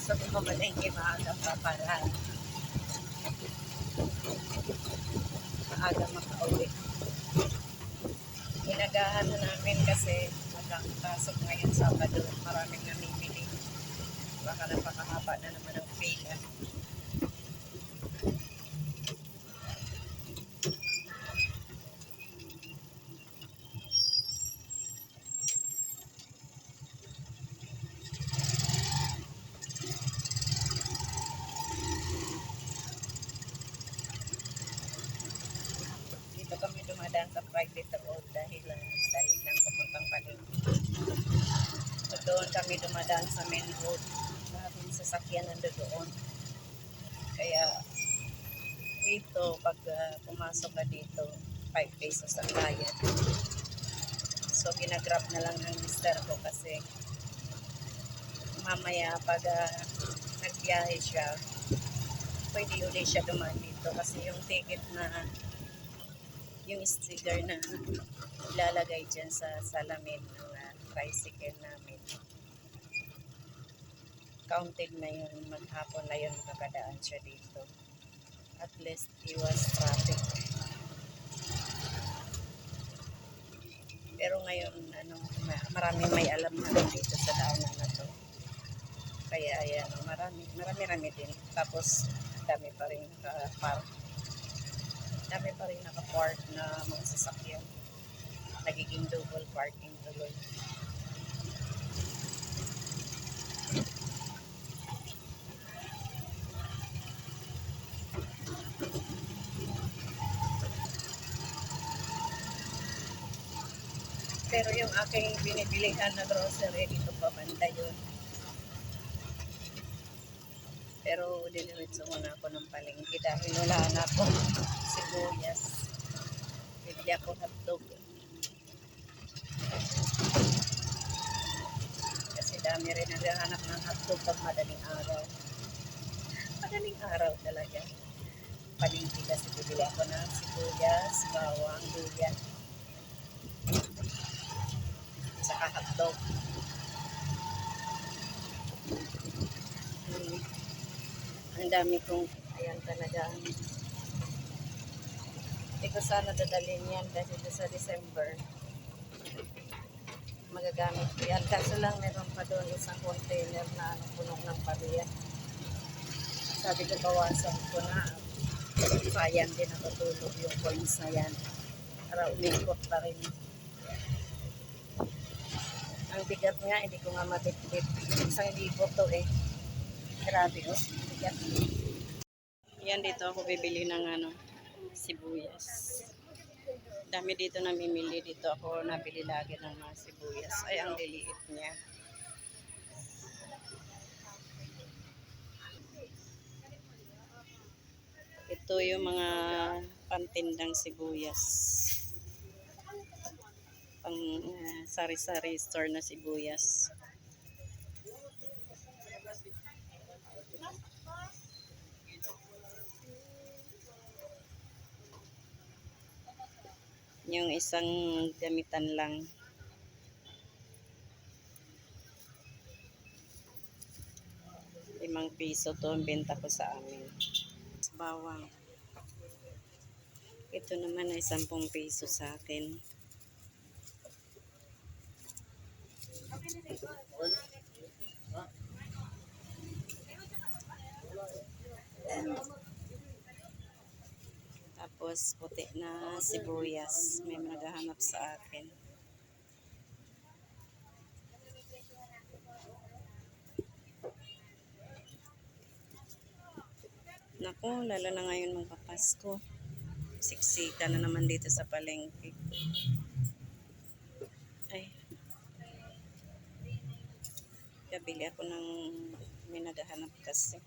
gusto ko mamalengke maaga pa para maaga makauwi. Inagahan na namin kasi magkakapasok ngayon Sabado. Maraming namimili. Baka napakahaba na naman ang pila. Dito kami dumadaan sa private road dahil madali lang papuntang palengke. So, doon kami dumadaan sa main road. Maraming sasakyan nandoon. Kaya dito, pag pumasok ka dito, 5 pesos ang bayad. So, ginagrab na lang ng mister ko kasi mamaya pag nagbiyahe siya, pwede ulit siya dumaan dito kasi yung ticket na yung sticker na ilalagay dyan sa salamin ng tricycle namin, counted na yun. Maghapon na yun makakadaan siya dito. At least iwas traffic. Pero ngayon maraming may alam na dito sa daanan na to. Kaya ayan, marami din. Tapos dami pa rin naka-park. Dami pa rin naka-park na mga sasakyan. Nagiging double parking tuloy. Pero yung aking binibilihan na grocery, dito pa banda yun. Pero diliritso muna ako ng palengke dahil wala na ako sibuyas. Bibili ako hotdog. Kasi dami rin naghahanap ng hotdog pag madaling araw. Madaling araw talaga. Palengke kasi bibili ako ng sibuyas, bawang, luya. Saka hotdog. Ang dami kong, ayan talaga. Hindi ko sana dadalhin yan dahil sa December magagamit ko yan. Kaso lang meron pa doon isang container na punong ng pariya. Sabi ko bawasan ko na. Sayang din nakatulog yung coins na yan. Para umikot pa rin. Ang bigat nga, hindi ko nga matitipid. Isang libo to eh. Grabe oh, bigat. Yan, dito ako bibili ng sibuyas. Dami dito namimili. Dito ako nabili lagi ng mga sibuyas. Ay, ang liliit niya. Ito yung mga pantindang sibuyas. Pang sari-sari store na sibuyas. Yung isang gamitan lang. ₱5 to ang benta ko sa amin. Bawang. Ito naman ay ₱10 sa akin. Tapos puti na sibuyas. May naghahanap sa akin. Naku, lalo na ngayon magpapasko. Siksika na naman dito sa palengke. Ay. Kabili ako ng may naghahanap kasi.